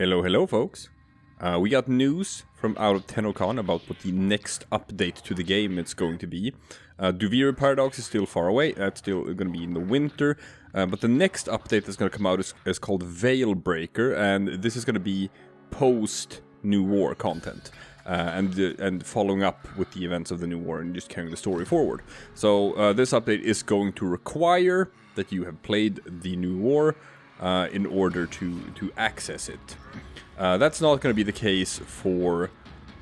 Hello folks. We got news from out of Tenno about what the next update to the game is going to be. Duviri Paradox is still far away, that's still going to be in the winter. But the next update that's going to come out is called VEILBREAKER, and this is going to be post-New War content. And following up with the events of the New War and just carrying the story forward. So this update is going to require that you have played the New War in order to access it. That's not going to be the case for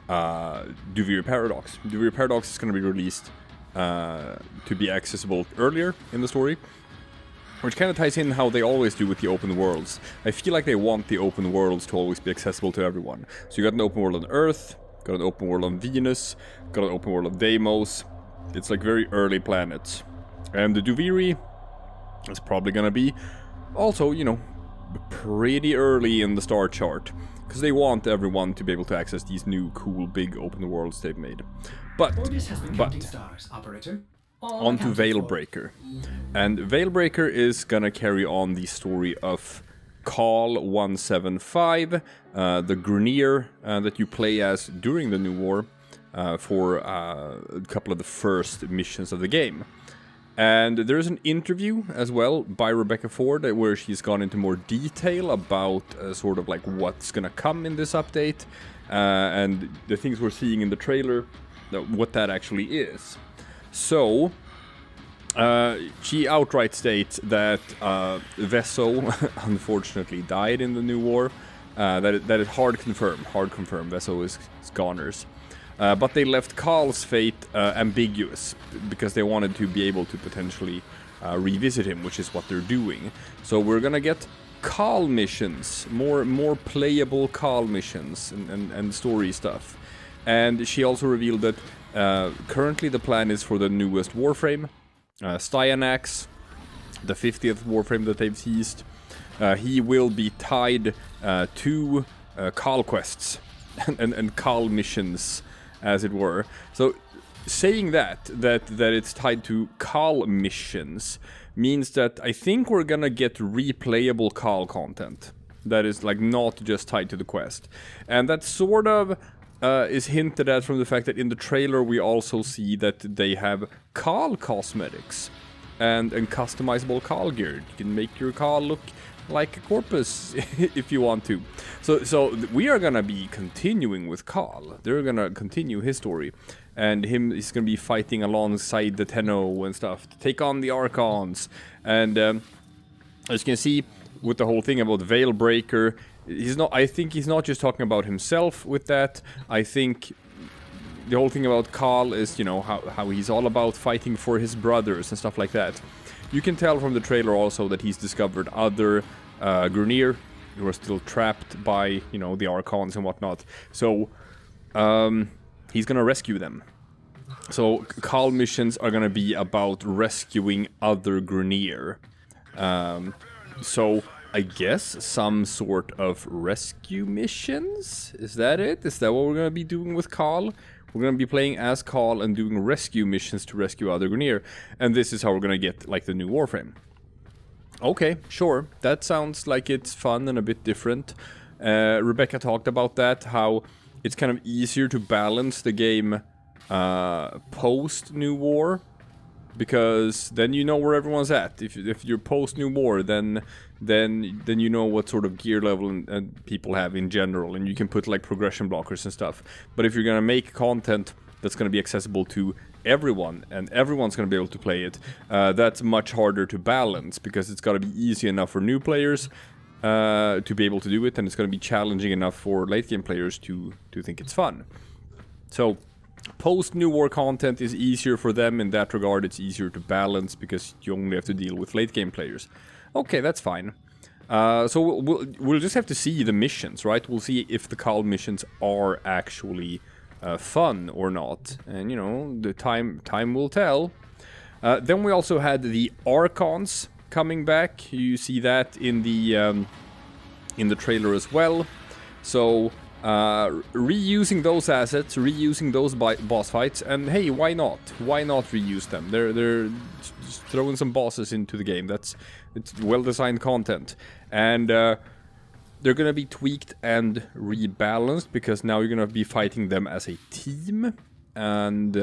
Duviri Paradox. Duviri Paradox is going to be released to be accessible earlier in the story, which kind of ties in how they always do with the open worlds. I feel like they want the open worlds to always be accessible to everyone. So you got an open world on Earth, got an open world on Venus, got an open world on Deimos. It's like very early planets. And the Duviri is probably going to be also, you know, pretty early in the star chart, because they want everyone to be able to access these new cool big open worlds they've made. But Stars, operator. on to VEILBREAKER. And VEILBREAKER is gonna carry on the story of Kahl 175, the Grineer that you play as during the New War for a couple of the first missions of the game. And there's an interview as well by Rebecca Ford where she's gone into more detail about sort of like what's gonna come in this update and the things we're seeing in the trailer, what that actually is. So, she outright states that Vesso unfortunately died in the New War. That is hard confirmed. Vesso is goners. But they left Kahl's fate ambiguous, because they wanted to be able to potentially revisit him, which is what they're doing. So we're gonna get Kahl missions, more playable Kahl missions and story stuff. And she also revealed that currently the plan is for the newest Warframe, Styanax, the 50th Warframe that they've teased. He will be tied to Kahl quests and Kahl missions, as it were. So saying that it's tied to Kahl missions means that I think we're gonna get replayable Kahl content that is like not just tied to the quest. And that sort of is hinted at from the fact that in the trailer we also see that they have Kahl cosmetics and customizable Kahl gear. You can make your Kahl look like a corpus if you want to. So we are gonna be continuing with Kahl. They're gonna continue his story, and he's gonna be fighting alongside the Tenno and stuff to take on the Archons. And as you can see with the whole thing about VEILBREAKER, I think he's not just talking about himself with that. I think the whole thing about Kahl is, you know, how he's all about fighting for his brothers and stuff like that. You can tell from the trailer also that he's discovered other Grineer who are still trapped by, you know, the Archons and whatnot. So he's gonna rescue them. So Kahl missions are gonna be about rescuing other Grineer. So I guess some sort of rescue missions? Is that it? Is that what we're gonna be doing with Kahl? We're gonna be playing as Kahl and doing rescue missions to rescue other Grineer. And this is how we're gonna get, like, the new Warframe. Okay, sure. That sounds like it's fun and a bit different. Rebecca talked about that, how it's kind of easier to balance the game post-New War, because then you know where everyone's at. If you're post-New War, then you know what sort of gear level and people have in general, and you can put like progression blockers and stuff. But if you're gonna make content that's gonna be accessible to everyone, and everyone's gonna be able to play it, that's much harder to balance, because it's gotta be easy enough for new players to be able to do it, and it's gonna be challenging enough for late game players to think it's fun. So post-New War content is easier for them in that regard. It's easier to balance because you only have to deal with late game players. Okay, that's fine. So we'll just have to see the missions, right? We'll see if the Kahl missions are actually fun or not, and you know, the time will tell. Then we also had the Archons coming back. You see that in the trailer as well. So reusing those assets, reusing those boss fights, and hey, why not? Why not reuse them? They're just throwing some bosses into the game. It's well-designed content. And they're gonna be tweaked and rebalanced because now you're gonna be fighting them as a team, and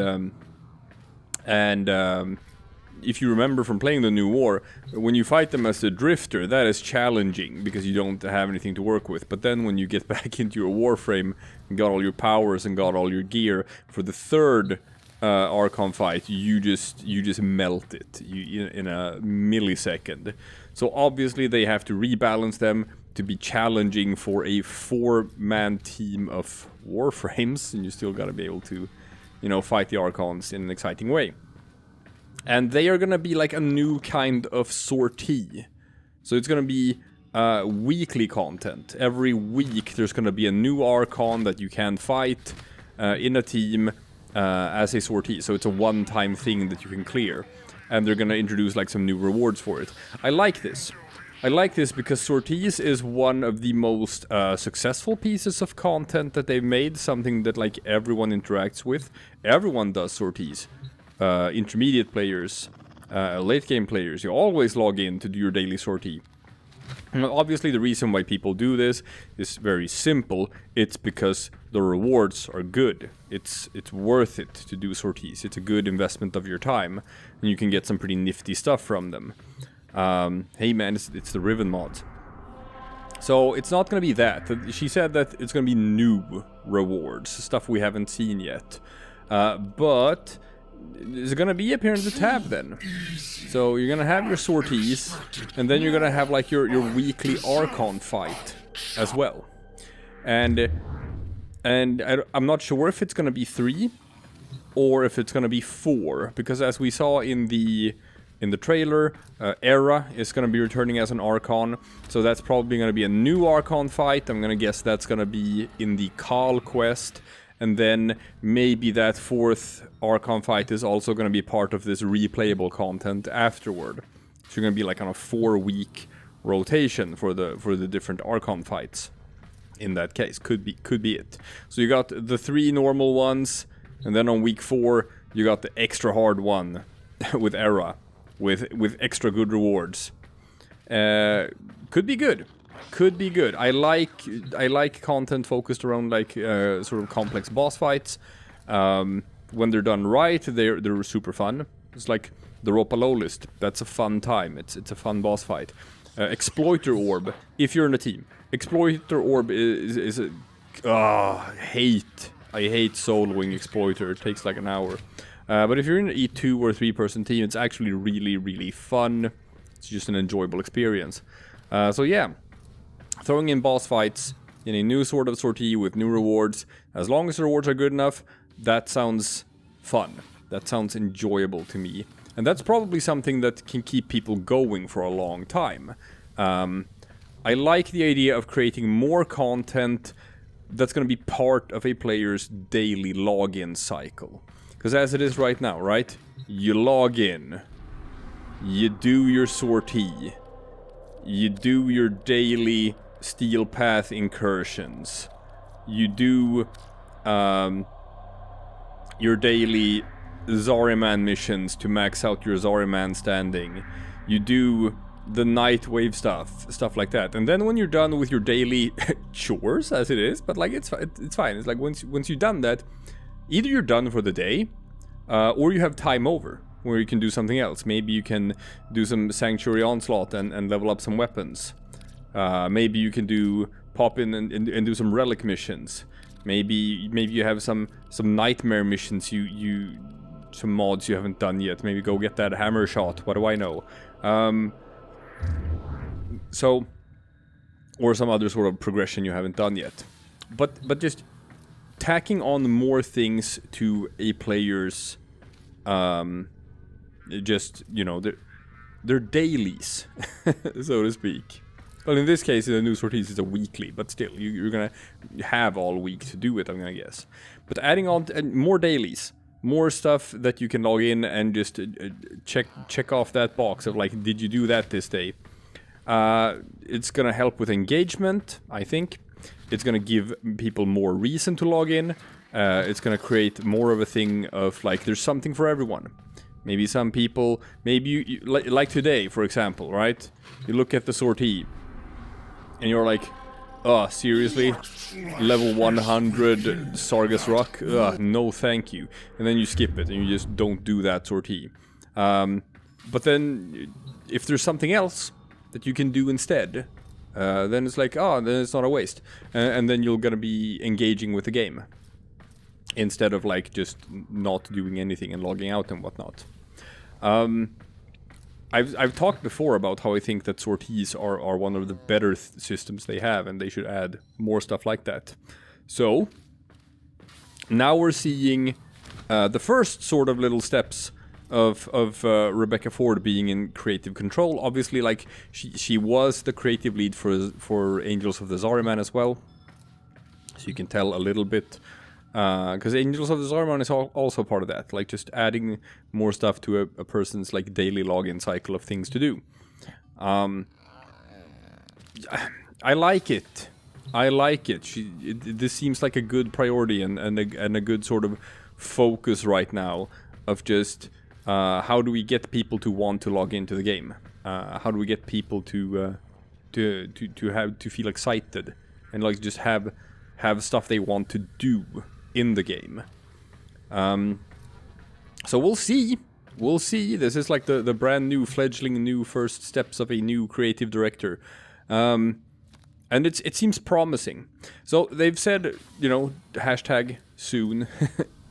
if you remember from playing the New War, when you fight them as a drifter, that is challenging because you don't have anything to work with. But then when you get back into your Warframe and got all your powers and got all your gear, for the third Archon fight, you just melt it in a millisecond. So obviously they have to rebalance them to be challenging for a 4-man team of Warframes, and you still gotta be able to, you know, fight the Archons in an exciting way. And they are gonna be like a new kind of sortie. So it's gonna be weekly content. Every week there's gonna be a new Archon that you can fight in a team as a sortie. So it's a one-time thing that you can clear. And they're gonna introduce like some new rewards for it. I like this. I like this because sorties is one of the most successful pieces of content that they've made. Something that like everyone interacts with. Everyone does sorties. Intermediate players, late game players, you always log in to do your daily sortie. And obviously the reason why people do this is very simple. It's because the rewards are good. It's worth it to do sorties. It's a good investment of your time, and you can get some pretty nifty stuff from them. Hey man, it's the Riven mod. So it's not gonna be that. She said that it's gonna be new rewards, stuff we haven't seen yet. But it's gonna be up here in the tab then. So you're gonna have your sorties, and then you're gonna have like your weekly Archon fight as well. And I'm not sure if it's gonna be 3 or if it's gonna be 4, because as we saw in the trailer, Era is gonna be returning as an Archon, so that's probably gonna be a new Archon fight. I'm gonna guess that's gonna be in the Kahl quest. And then maybe that 4th Archon fight is also going to be part of this replayable content afterward. So you're going to be like on a 4-week rotation for the different Archon fights. In that case, could be it. So you got the 3 normal ones, and then on week 4 you got the extra hard one with Era, with extra good rewards. Could be good. Could be good. I like content focused around like sort of complex boss fights. When they're done right, they're super fun. It's like the Ropalo list. That's a fun time. It's a fun boss fight. Exploiter Orb. If you're in a team, Exploiter Orb is a I hate soloing Exploiter. It takes like an hour. But if you're in an E2 or 3-person team, it's actually really fun. It's just an enjoyable experience. So yeah. Throwing in boss fights in a new sort of sortie with new rewards. As long as the rewards are good enough, that sounds fun. That sounds enjoyable to me. And that's probably something that can keep people going for a long time. I like the idea of creating more content that's going to be part of a player's daily login cycle. Because as it is right now, right? You log in. You do your sortie. You do your daily Steel Path incursions. You do your daily Zariman missions to max out your Zariman standing. You do the night wave stuff like that. And then when you're done with your daily chores, as it is, but like it's fine. It's like once you've done that, either you're done for the day, or you have time over where you can do something else. Maybe you can do some Sanctuary Onslaught and level up some weapons. Maybe you can pop in and do some relic missions. Maybe you have some nightmare missions some mods you haven't done yet. Maybe go get that hammer shot. What do I know? So, or some other sort of progression you haven't done yet. But just tacking on more things to a player's just, you know, they're dailies, so to speak. Well, in this case, in the new sorties, it's a weekly, but still, you're gonna have all week to do it, I'm gonna guess. But adding on more dailies, more stuff that you can log in and just check off that box of like, did you do that this day? It's gonna help with engagement, I think. It's gonna give people more reason to log in. It's gonna create more of a thing of like, there's something for everyone. Maybe some people, maybe you like today, for example, right? You look at the sortie, and you're like, Oh, seriously? Level 100 Sargas Rock? No thank you. And then you skip it and you just don't do that sortie. But then, if there's something else that you can do instead, then it's like, oh, then it's not a waste. And then you're gonna be engaging with the game. Instead of like just not doing anything and logging out and whatnot. I've talked before about how I think that sorties are one of the better systems they have, and they should add more stuff like that. So, now we're seeing the first sort of little steps of Rebecca Ford being in creative control. Obviously, like, she was the creative lead for Angels of the Zariman as well. So you can tell a little bit. Because Angels of the Zariman is also part of that, like just adding more stuff to a person's like daily login cycle of things to do. I like it. I like it. This seems like a good priority and a good sort of focus right now of just how do we get people to want to log into the game? How do we get people to feel excited and like just have stuff they want to do in the game. So we'll see. We'll see. This is like the brand new fledgling new first steps of a new creative director. And it seems promising. So they've said, you know, hashtag soon.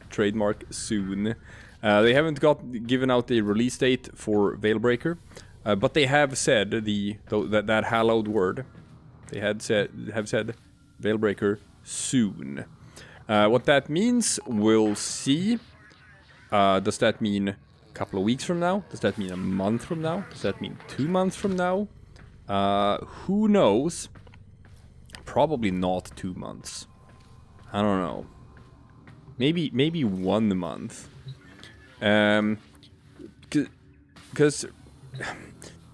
Trademark soon. They haven't given out the release date for VEILBREAKER. But they have said that hallowed word. They have said VEILBREAKER soon. What that means, we'll see. Does that mean a couple of weeks from now? Does that mean a month from now? Does that mean 2 months from now? Who knows? Probably not 2 months. I don't know. Maybe 1 month. Because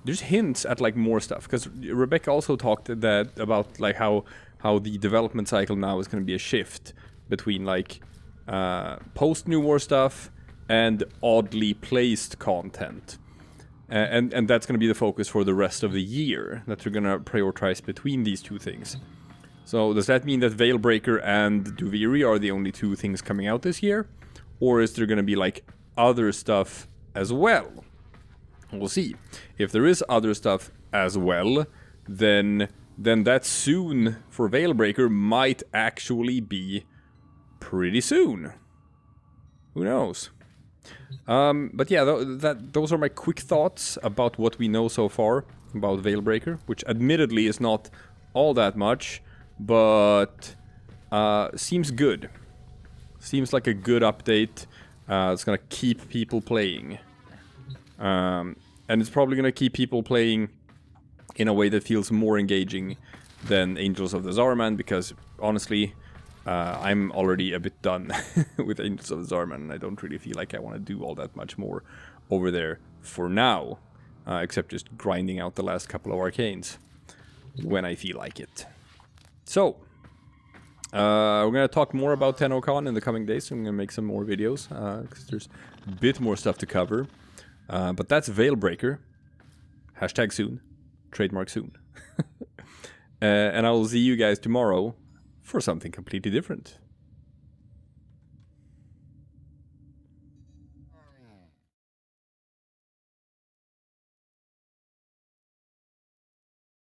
there's hints at like more stuff. Because Rebecca also talked about like how the development cycle now is going to be a shift between like post New War stuff and oddly placed content, and that's going to be the focus for the rest of the year. That they're going to prioritize between these two things. So does that mean that VEILBREAKER and Duviri are the only two things coming out this year, or is there going to be like other stuff as well? We'll see. If there is other stuff as well, then that soon for VEILBREAKER might actually be pretty soon. Who knows? But yeah, those are my quick thoughts about what we know so far about VEILBREAKER, which admittedly is not all that much, but seems good. Seems like a good update. It's gonna keep people playing. And it's probably gonna keep people playing in a way that feels more engaging than Angels of the Zariman, because honestly, I'm already a bit done with Angels of the Zariman, and I don't really feel like I want to do all that much more over there for now, except just grinding out the last couple of arcanes when I feel like it. So, we're going to talk more about Tenno in the coming days, so I'm going to make some more videos, because there's a bit more stuff to cover. But that's VEILBREAKER. Hashtag soon. Trademark soon. And I will see you guys tomorrow for something completely different.